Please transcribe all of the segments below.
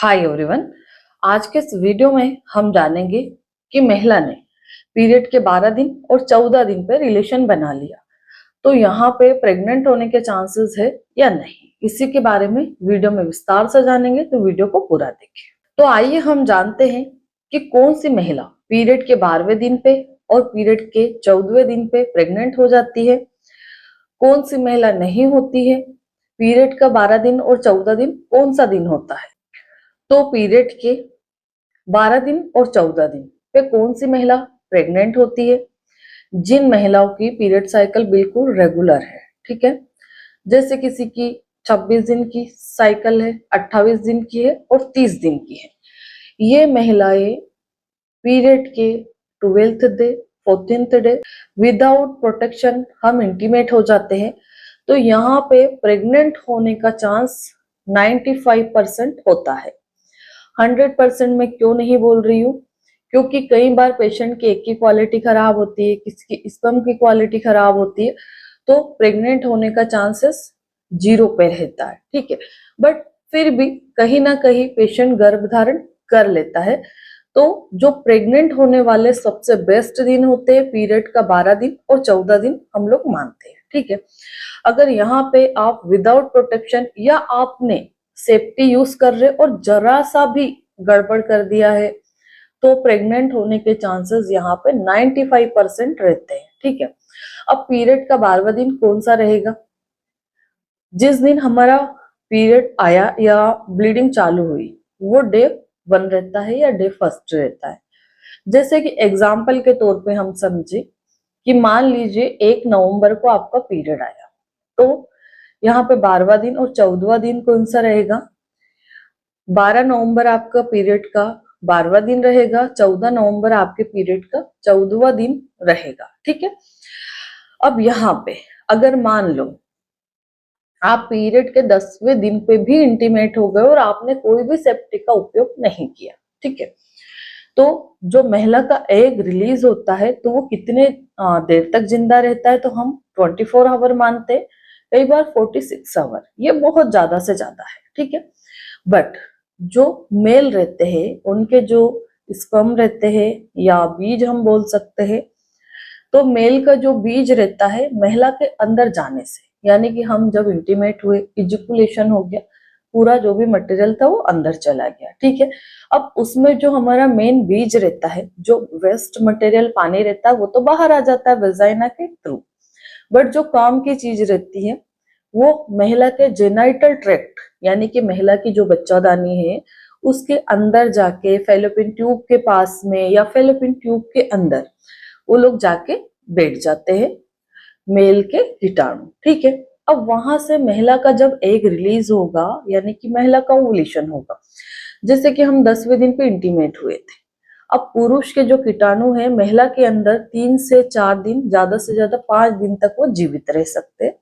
Hi everyone. आज के इस वीडियो में हम जानेंगे कि महिला ने पीरियड के 12 दिन और 14 दिन पे रिलेशन बना लिया तो यहाँ पे प्रेग्नेंट होने के चांसेस है या नहीं, इसी के बारे में वीडियो में विस्तार से जानेंगे, तो वीडियो को पूरा देखें। तो आइए हम जानते हैं कि कौन सी महिला पीरियड के 12वें दिन पे और पीरियड के 14वें दिन पे प्रेग्नेंट हो जाती है, कौन सी महिला नहीं होती है, पीरियड का 12 दिन और 14 दिन कौन सा दिन होता है। तो पीरियड के 12 दिन और 14 दिन पे कौन सी महिला प्रेग्नेंट होती है? जिन महिलाओं की पीरियड साइकिल बिल्कुल रेगुलर है, ठीक है, जैसे किसी की 26 दिन की साइकिल है, 28 दिन की है और 30 दिन की है। ये महिलाएं पीरियड के 12th day 14th day without protection हम इंटीमेट हो जाते हैं, तो यहाँ पे प्रेग्नेंट होने का चांस 95% होता है। 100% में क्यों नहीं बोल रही हूँ, क्योंकि कई बार पेशेंट की एक की क्वालिटी खराब होती है, किसी की स्पर्म की क्वालिटी खराब होती है, तो प्रेग्नेंट होने का चांसेस 0 पे रहता है, ठीक है। बट फिर भी कहीं ना कहीं पेशेंट गर्भधारण कर लेता है। तो जो प्रेग्नेंट होने वाले सबसे बेस्ट दिन होते हैं पीरियड का 12 दिन और 14 दिन हम लोग मानते हैं, ठीक है। अगर यहाँ पे आप विदाउट प्रोटेक्शन या आपने सेफ्टी यूज कर रहे और जरा सा भी गड़बड़ कर दिया है तो प्रेग्नेंट होने के चांसेस यहाँ पे 95% रहते हैं, ठीक है। अब पीरियड का 12वां दिन कौन सा रहेगा? जिस दिन हमारा पीरियड आया या ब्लीडिंग चालू हुई वो डे 1 रहता है या डे 1 रहता है। जैसे कि एग्जाम्पल के तौर पे हम समझे कि मान लीजिए 1 नवंबर को आपका पीरियड आया, तो यहाँ पे 12वां दिन और 14वां दिन कौन सा रहेगा? 12 नवंबर आपका पीरियड का 12वां दिन रहेगा, 14 नवंबर आपके पीरियड का 14वां दिन रहेगा, ठीक है। अब यहाँ पे अगर मान लो आप पीरियड के 10वें दिन पे भी इंटीमेट हो गए और आपने कोई भी सेफ्टी का उपयोग नहीं किया, ठीक है, तो जो महिला का एग रिलीज होता है तो वो कितने देर तक जिंदा रहता है? तो हम 24 आवर मानते हैं, कई बार 46 आवर, ये बहुत ज्यादा से ज्यादा है, ठीक है। बट जो मेल रहते हैं उनके जो स्पर्म रहते हैं या बीज हम बोल सकते हैं, तो मेल का जो बीज रहता है महिला के अंदर जाने से, यानी कि हम जब इंटीमेट हुए, इजैकुलेशन हो गया, पूरा जो भी मटेरियल था वो अंदर चला गया, ठीक है। अब उसमें जो हमारा मेन बीज रहता है, जो वेस्ट मटेरियल पानी रहता है वो तो बाहर आ जाता है वेजाइना के थ्रू, बट जो काम की चीज रहती है वो महिला के जेनाइटल ट्रैक्ट, यानी कि महिला की जो बच्चादानी है उसके अंदर जाके फैलोपियन ट्यूब के पास में या फैलोपियन ट्यूब के अंदर वो लोग जाके बैठ जाते हैं, मेल के कीटाणु, ठीक है। अब वहां से महिला का जब एग रिलीज होगा, यानी कि महिला का ओवुलेशन होगा, जैसे कि हम 10वें दिन पे इंटीमेट हुए थे, अब पुरुष के जो कीटाणु है महिला के अंदर 3 से 4 दिन, ज्यादा से ज्यादा 5 दिन तक वो जीवित रह सकते हैं।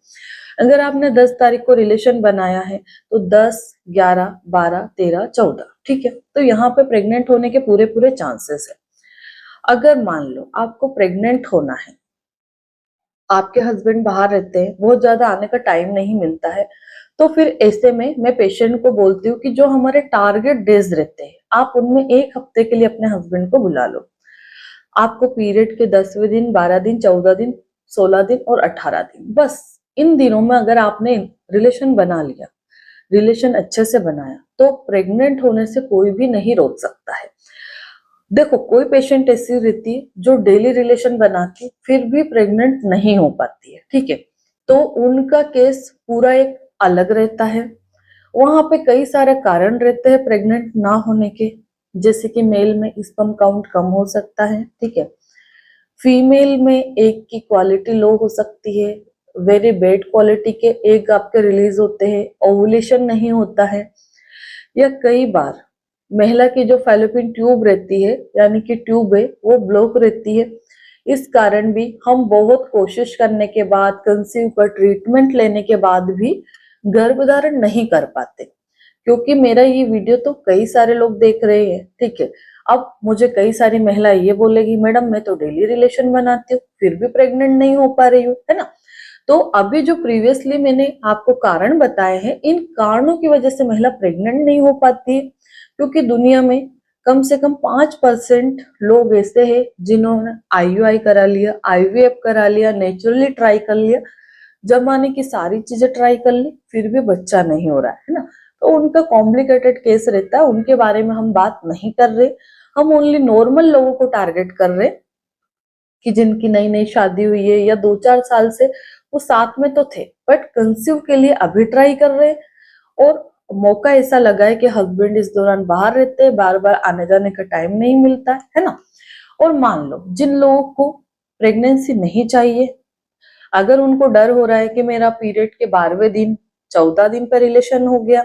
अगर आपने 10 तारीख को रिलेशन बनाया है तो 10, 11, 12, 13, 14, ठीक है, तो यहाँ पे प्रेग्नेंट होने के पूरे पूरे चांसेस है। अगर मान लो आपको प्रेग्नेंट होना है, आपके हस्बैंड बाहर रहते हैं, बहुत ज्यादा आने का टाइम नहीं मिलता है, तो फिर ऐसे में मैं पेशेंट को बोलती हूँ कि जो हमारे टारगेट डेज रहते हैं आप उनमें 1 हफ्ते के लिए अपने हस्बैंड को बुला लो। आपको पीरियड के 10वें दिन, 12 दिन, 14 दिन, 16 दिन और 18 दिन, बस इन दिनों में अगर आपने रिलेशन बना लिया, रिलेशन अच्छे से बनाया, तो प्रेग्नेंट होने से कोई भी नहीं रोक सकता है। देखो कोई पेशेंट ऐसी रहती है जो डेली रिलेशन बनाती फिर भी प्रेग्नेंट नहीं हो पाती है, ठीक है, तो उनका केस पूरा एक अलग रहता है। वहां पे कई सारे कारण रहते हैं प्रेग्नेंट ना होने के, जैसे कि मेल में स्पर्म काउंट कम हो सकता है, ठीक है, फीमेल में एग की क्वालिटी लो हो सकती है, वेरी बैड क्वालिटी के एग आपके रिलीज होते हैं, ओवुलेशन नहीं होता है, या कई बार महिला की जो फैलोपियन ट्यूब रहती है, यानी कि ट्यूब है, वो ब्लॉक रहती है। इस कारण भी हम बहुत कोशिश करने के बाद, कंसीव का ट्रीटमेंट लेने के बाद भी गर्भधारण नहीं कर पाते, क्योंकि मेरा ये वीडियो तो कई सारे लोग देख रहे हैं, ठीक है। अब मुझे कई सारी महिला ये बोलेगी, मैडम मैं तो डेली रिलेशन बनाती हूँ फिर भी प्रेग्नेंट नहीं हो पा रही हूँ, है ना। तो अभी जो प्रीवियसली मैंने आपको कारण बताए हैं, इन कारणों की वजह से महिला प्रेग्नेंट नहीं हो पाती है, क्योंकि दुनिया में कम से कम 5% लोग ऐसे हैं जिन्होंने आईयूआई करा लिया, आईवीएफ करा लिया, नेचुरली ट्राई कर लिया, जमाने की सारी चीजें ट्राई कर ली, फिर भी बच्चा नहीं हो रहा है ना। तो उनका कॉम्प्लिकेटेड केस रहता है, उनके बारे में हम बात नहीं कर रहे, हम ओनली नॉर्मल लोगों को टारगेट कर रहे कि जिनकी नई नई शादी हुई है या 2-4 साल से वो साथ में तो थे बट कंसीव के लिए अभी ट्राई कर रहे हैं, और मौका ऐसा लगा है कि हस्बैंड इस दौरान बाहर रहते हैं, बार बार आने जाने का टाइम नहीं मिलता है ना। और मान लो जिन लोगों को प्रेगनेंसी नहीं चाहिए, अगर उनको डर हो रहा है कि मेरा पीरियड के 12वें दिन 14 दिन पर रिलेशन हो गया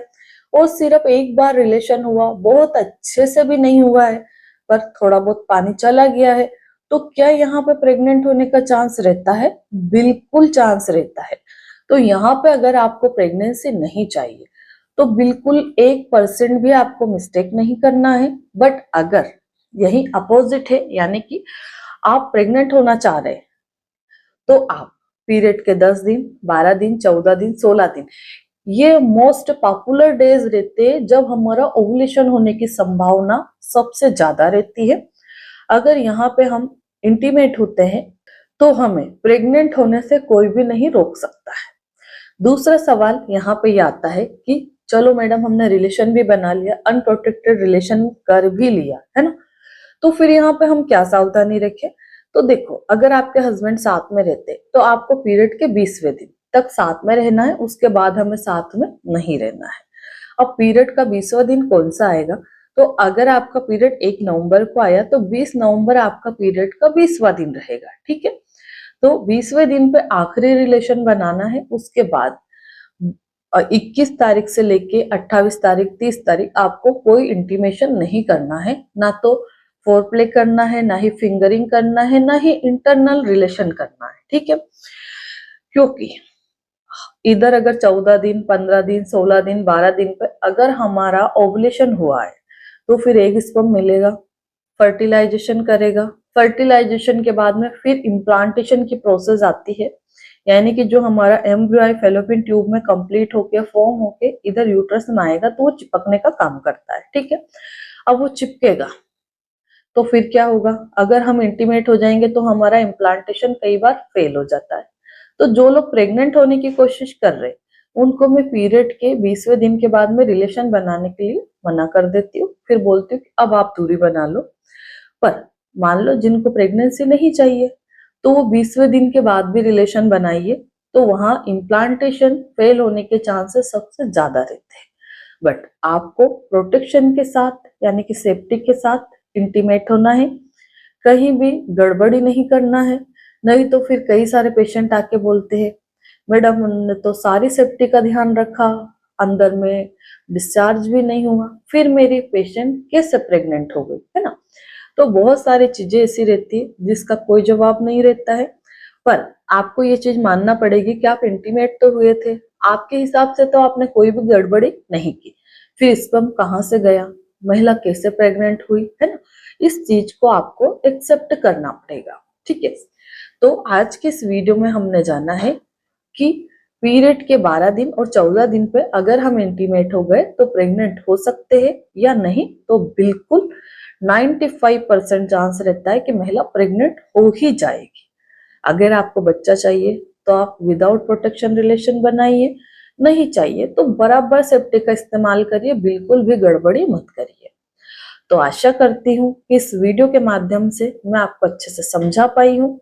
और सिर्फ एक बार रिलेशन हुआ, बहुत अच्छे से भी नहीं हुआ है पर थोड़ा बहुत पानी चला गया है, तो क्या यहाँ पे प्रेग्नेंट होने का चांस रहता है? बिल्कुल चांस रहता है। तो यहाँ पे अगर आपको प्रेगनेंसी नहीं चाहिए तो बिल्कुल 1% भी आपको मिस्टेक नहीं करना है। बट अगर यही अपोजिट है, यानी कि आप प्रेग्नेंट होना चाह रहे हैं, तो आप पीरियड के 10 दिन, 12 दिन, 14 दिन, 16 दिन, ये मोस्ट पॉपुलर डेज रहते हैं जब हमारा ओवुलेशन होने की संभावना सबसे ज्यादा रहती है। अगर यहाँ पे हम इंटीमेट होते हैं तो हमें प्रेग्नेंट होने से कोई भी नहीं रोक सकता है। दूसरा सवाल यहाँ पे ये आता है कि चलो मैडम हमने रिलेशन भी बना लिया, अनप्रोटेक्टेड रिलेशन कर भी लिया है ना, तो फिर यहाँ पे हम क्या सावधानी रखें? तो देखो, अगर आपके हस्बैंड साथ में रहते तो आपको पीरियड के 20वें दिन तक साथ में रहना है, उसके बाद हमें साथ में नहीं रहना है। अब पीरियड का 20वां दिन कौन सा आएगा? तो अगर आपका पीरियड 1 नवंबर को आया तो 20 नवंबर आपका पीरियड का 20वां दिन रहेगा, ठीक है। तो 20वें दिन पे आखिरी रिलेशन बनाना है, उसके बाद 21 तारीख से लेके 28 तारीख 30 तारीख आपको कोई इंटीमेशन नहीं करना है, ना तो फोर प्ले करना है, ना ही फिंगरिंग करना है, ना ही इंटरनल रिलेशन करना है, ठीक है। क्योंकि इधर अगर 14 दिन, 15 दिन, 16 दिन, 12 दिन पे अगर हमारा ओवुलेशन हुआ है तो फिर एक स्पर्म मिलेगा, फर्टिलाइजेशन करेगा, फर्टिलाइजेशन के बाद में फिर इम्प्लांटेशन की प्रोसेस आती है, यानी कि जो हमारा एम्ब्रियो फैलोपियन ट्यूब में कंप्लीट होके फॉर्म होके इधर यूट्रस में आएगा तो वो चिपकने का काम करता है, ठीक है। अब वो चिपकेगा तो फिर क्या होगा? अगर हम इंटीमेट हो जाएंगे तो हमारा इम्प्लांटेशन कई बार फेल हो जाता है। तो जो लोग प्रेग्नेंट होने की कोशिश कर रहे हैं उनको मैं पीरियड के 20वें दिन के बाद में रिलेशन बनाने के लिए मना कर देती हूँ, फिर बोलती हूँ कि अब आप दूरी बना लो। पर मान लो जिनको प्रेगनेंसी नहीं चाहिए तो वो 20वें दिन के बाद भी रिलेशन बनाइए, तो वहां इम्प्लांटेशन फेल होने के चांसेस सबसे ज्यादा रहते हैं। बट आपको प्रोटेक्शन के साथ, यानी कि सेफ्टी के साथ इंटीमेट होना है, कहीं भी गड़बड़ी नहीं करना है। नहीं तो फिर कई सारे पेशेंट आके बोलते हैं मैडम उन्होंने तो सारी सेफ्टी का ध्यान रखा, अंदर में डिस्चार्ज भी नहीं हुआ, फिर मेरी पेशेंट कैसे प्रेग्नेंट हो गई, है ना। तो बहुत सारी चीजें ऐसी रहती है जिसका कोई जवाब नहीं रहता है। पर आपको ये चीज मानना पड़ेगी कि आप इंटीमेट तो हुए थे, आपके हिसाब से तो आपने कोई भी गड़बड़ी नहीं की, फिर स्पर्म कहाँ से गया, महिला कैसे प्रेग्नेंट हुई, है ना। इस चीज को आपको एक्सेप्ट करना पड़ेगा, ठीक है। तो आज के इस वीडियो में हमने जाना है कि पीरियड के 12 दिन और 14 दिन पे अगर हम इंटीमेट हो गए तो प्रेग्नेंट हो सकते हैं या नहीं, तो बिल्कुल 95% चांस रहता है कि महिला प्रेग्नेंट हो ही जाएगी। अगर आपको बच्चा चाहिए तो आप विदाउट प्रोटेक्शन रिलेशन बनाइए, नहीं चाहिए तो बराबर सेफ्टी का इस्तेमाल करिए, बिल्कुल भी गड़बड़ी मत करिए। तो आशा करती हूँ कि इस वीडियो के माध्यम से मैं आपको अच्छे से समझा पाई हूँ।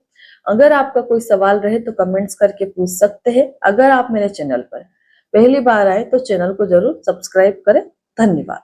अगर आपका कोई सवाल रहे तो कमेंट्स करके पूछ सकते हैं। अगर आप मेरे चैनल पर पहली बार आए तो चैनल को जरूर सब्सक्राइब करें। धन्यवाद।